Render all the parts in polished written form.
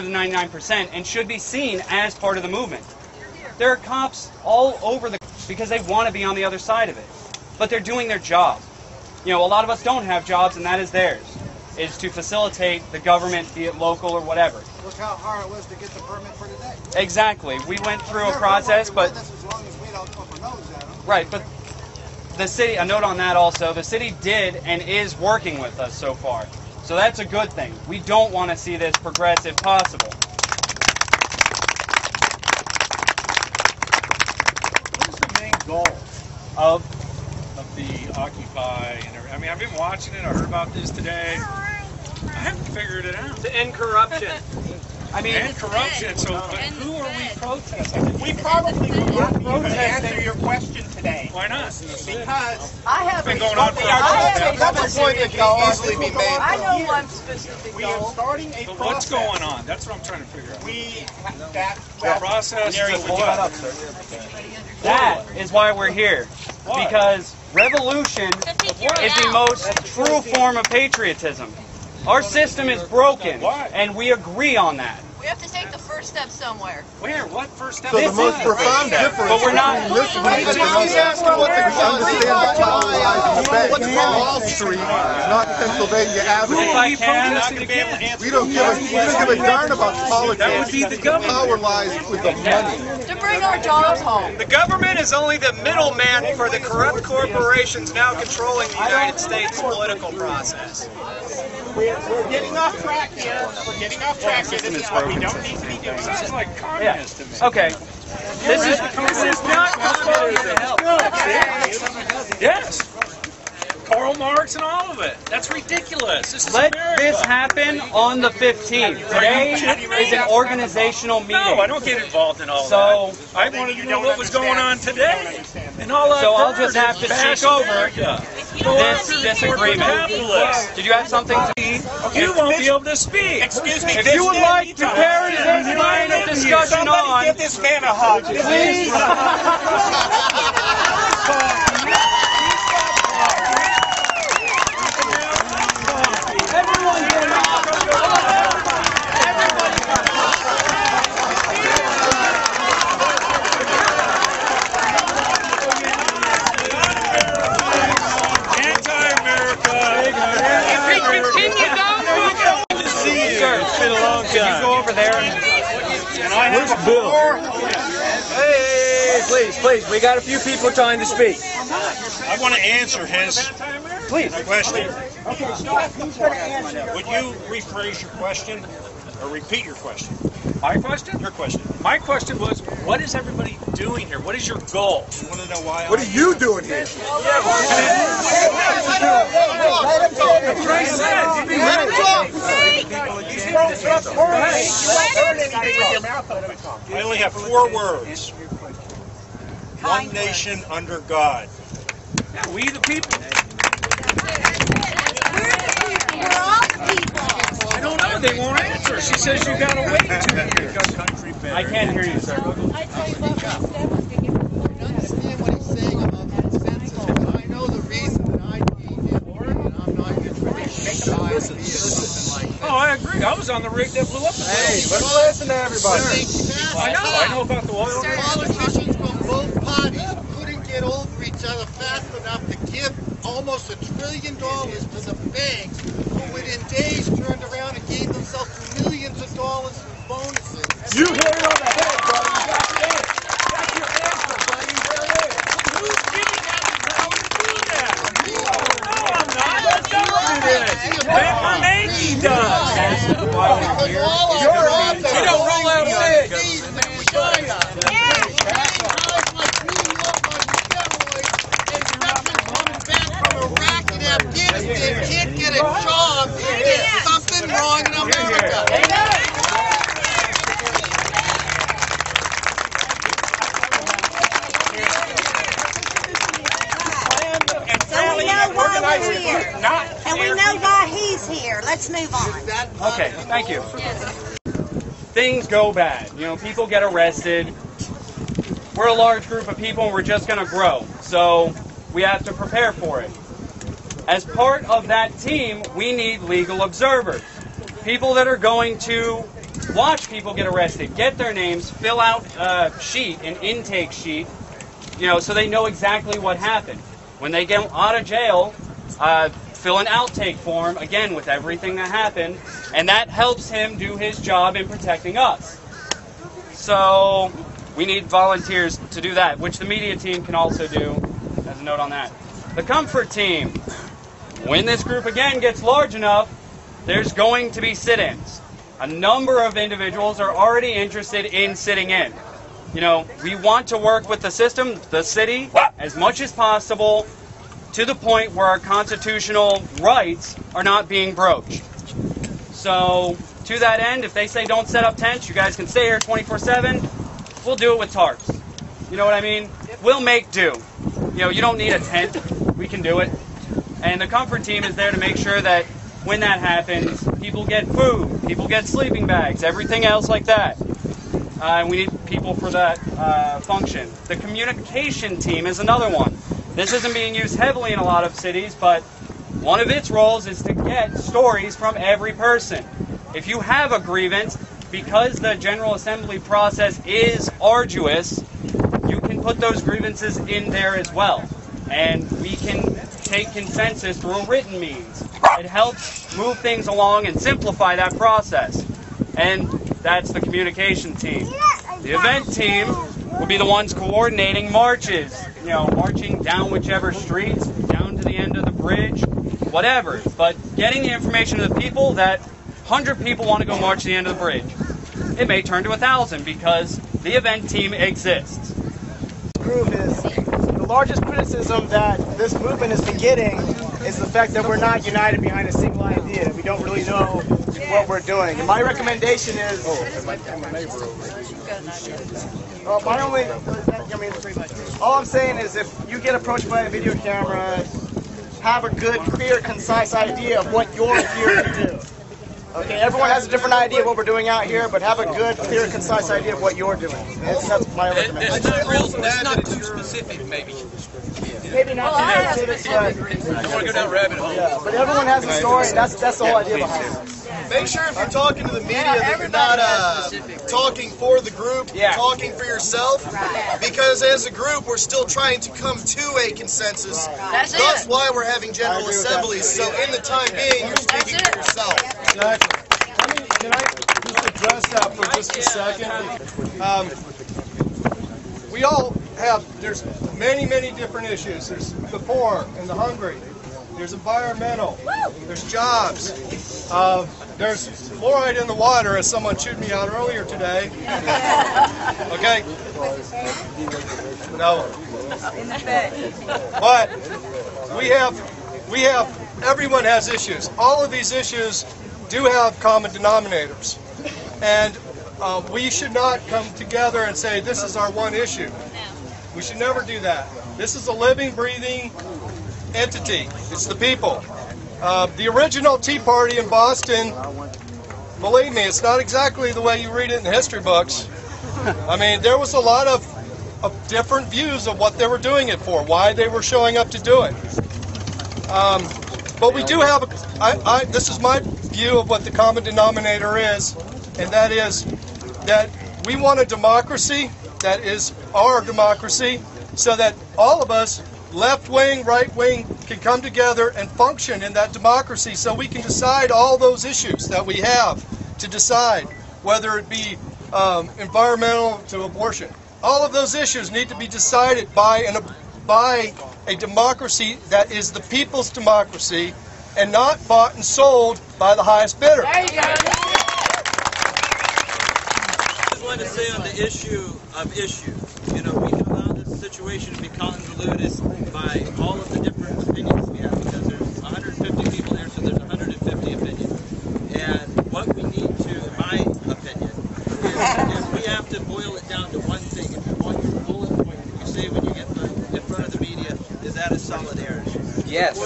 of the 99% and should be seen as part of the movement. There are cops all over because they want to be on the other side of it. But they're doing their job. You know, a lot of us don't have jobs, and that is theirs. Is to facilitate the government, be it local or whatever. Look how hard it was to get the permit for today. Exactly. We went through a process, but... As long as we don't put our nose at them. Right, but the city, a note on that also, the city did and is working with us so far. So that's a good thing. We don't want to see this progress if possible. What is the main goal Of the Occupy and everything? I mean, I've been watching it. I heard about this today. I haven't figured it out. To end corruption. I mean, And corruption. So, who are we protesting? We probably will not be able to answer your question today. Why not? Because I have It's been going on for Another point that can easily be made. I know one specific we are goal. starting a But process. what's going on? That's what I'm trying to figure out. The process Gary, to would you shut up, what? sir? That is why we're here. Why? Because revolution is the most true form of patriotism. Our system is broken, Why? and we agree on that. We have to take the first step somewhere. Where? What first step? So the most profound difference But we're not- between this movement and us, what's Wall Street, not Pennsylvania Avenue. If I can, We don't give a darn about politics. That would be the government. Power lies with the money. To bring our jobs home. The government is only the middleman for the corrupt corporations now controlling the United States political process. we're getting off track here. We're getting off track here. This is what we don't need to be doing. This is like Yeah. communist to me. Okay. This is not Yes. Karl Marx and all of it. That's ridiculous. This is Let America. this happen on the 15th. Today is an organizational meeting. No, I don't get involved in all So- that. I wanted to know what was going on today. And all I've So I'll heard just have is to bash take over America. this disagreement. Capitalists. Did you have something to eat? You won't be able to speak. Excuse me. If you would like to carry this line of discussion on, Give this man a hug. please. Can you go over there? Where's Bill? Hey, please, we got a few people trying to speak. I want to answer his question. Would you rephrase your question or repeat your question? My question? Your question. My question was, what is everybody doing here? What is your goal? You want to know why? What are you doing here? Let him talk. I only have 4 words. One nation under God. Yeah, we the people. We're all people. I don't know. They won't answer. She says you got to wait 2 years. I can't hear you, sir. I understand what he's saying about consensus, but I know the reason that I came here, and I'm not just ready to make a idea or something like that. Oh, I agree. I was on the rig that blew up. Hey, let's listen to everybody. I know about the oil. Politicians from both parties couldn't get over each other fast enough to give almost $1 trillion to the banks, who within days turned around and gave themselves millions of dollars in bonuses. You hit it on the head, buddy. You got the answer. That's your answer, buddy. There it is. Who's giving them the power to do that? No, I'm not. The government is. Ben Bernanke does. Your office. You don't roll out big. China. Afghanistan can't get a job, there's something wrong in America. And we know why he's here. Let's move on. Okay, thank you. Things go bad. You know, people get arrested. We're a large group of people and we're just going to grow. So we have to prepare for it. As part of that team, we need legal observers. People that are going to watch people get arrested, get their names, fill out a sheet, an intake sheet, so they know exactly what happened. When they get out of jail, fill an outtake form, again, with everything that happened, and that helps him do his job in protecting us. So we need volunteers to do that, which the media team can also do, as a note on that. The comfort team. When this group again gets large enough, there's going to be sit-ins. A number of individuals are already interested in sitting in. We want to work with the system, the city, as much as possible, to the point where our constitutional rights are not being broached. So, to that end, if they say don't set up tents, you guys can stay here 24/7, we'll do it with tarps. You know what I mean? We'll make do. You don't need a tent. We can do it. And the comfort team is there to make sure that when that happens, people get food, people get sleeping bags, everything else like that. And we need people for that function. The communication team is another one. This isn't being used heavily in a lot of cities, but one of its roles is to get stories from every person. If you have a grievance, because the General Assembly process is arduous, you can put those grievances in there as well. And we can take consensus through a written means. It helps move things along and simplify that process. And that's the communication team. The event team will be the ones coordinating marches, marching down whichever streets, down to the end of the bridge, whatever. But getting the information to the people that 100 people want to go march to the end of the bridge. It may turn to 1,000 because the event team exists. Group is the largest criticism that this movement has been getting is the fact that we're not united behind a single idea. We don't really know what we're doing. And my recommendation is, all I'm saying is if you get approached by a video camera, have a good, clear, concise idea of what you're here to do. Okay, everyone has a different idea of what we're doing out here, but have a good, clear, concise idea of what you're doing. That's my recommendation. It's not too specific, maybe. Maybe not too specific, but I want to go down a rabbit hole. yeah, but everyone has a story, and that's the whole idea behind it. Make sure if you're talking to the media that you're not talking for the group, talking for yourself, because as a group we're still trying to come to a consensus. That's why we're having General Assemblies, so in the time being you're speaking for yourself. Exactly. Can I just address that for just a second? We all have, there's many different issues. There's the poor and the hungry. There's environmental. There's jobs. There's fluoride in the water, as someone chewed me out earlier today. Okay? No. But we have, everyone has issues. All of these issues do have common denominators. And we should not come together and say this is our one issue. We should never do that. This is a living, breathing entity. It's the people. The original Tea Party in Boston, believe me, it's not exactly the way you read it in the history books. I mean, there was a lot of different views of what they were doing it for, why they were showing up to do it. But we do have, this is my view of what the common denominator is, and that is that we want a democracy that is our democracy, so that all of us, left wing, right wing, can come together and function in that democracy so we can decide all those issues that we have to decide, whether it be environmental to abortion. All of those issues need to be decided by a democracy that is the people's democracy and not bought and sold by the highest bidder. I just want to say on the issue of issues, we can allow this situation to be convoluted by all of the different opinions we have, because there's 150 people here, so there's 150 opinions. And what we need to, in my opinion, is we have to boil it down to one thing. If you want your bullet point that you say when you get in front of the media, is that a solidarity? Yes.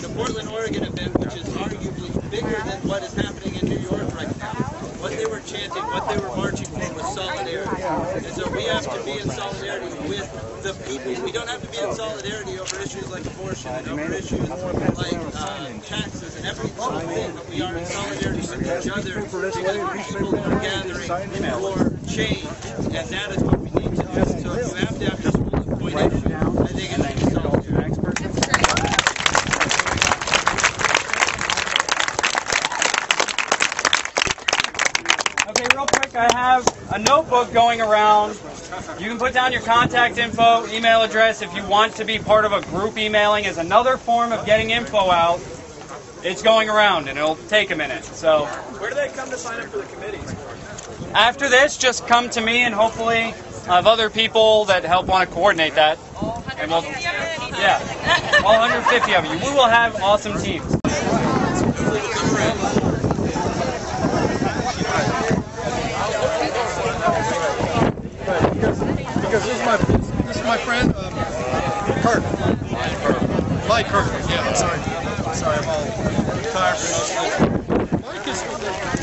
The Portland, Oregon event, which is arguably bigger than what is happening in New York right now. What they were chanting, what they were marching for was solidarity. solidarity. And so we have to be in solidarity with the people. We don't have to be in solidarity over issues like abortion and over issues like taxes and every little thing, but we are in solidarity with each other because people are gathering for change, and that is what we need to do. So if you have to have this bullet point issue, I think it should be solidarity. Okay, real quick, I have a notebook going around. You can put down your contact info, email address if you want to be part of a group emailing as another form of getting info out. It's going around and it'll take a minute. So Where do they come to sign up for the committees? after this, just come to me and hopefully I have other people that help want to coordinate that. And we'll, yeah, all 150 of you. We will have awesome teams. Because this is my friend, Kurt. Mike Kurt. Yeah, I'm sorry. I'm all tired from Mike is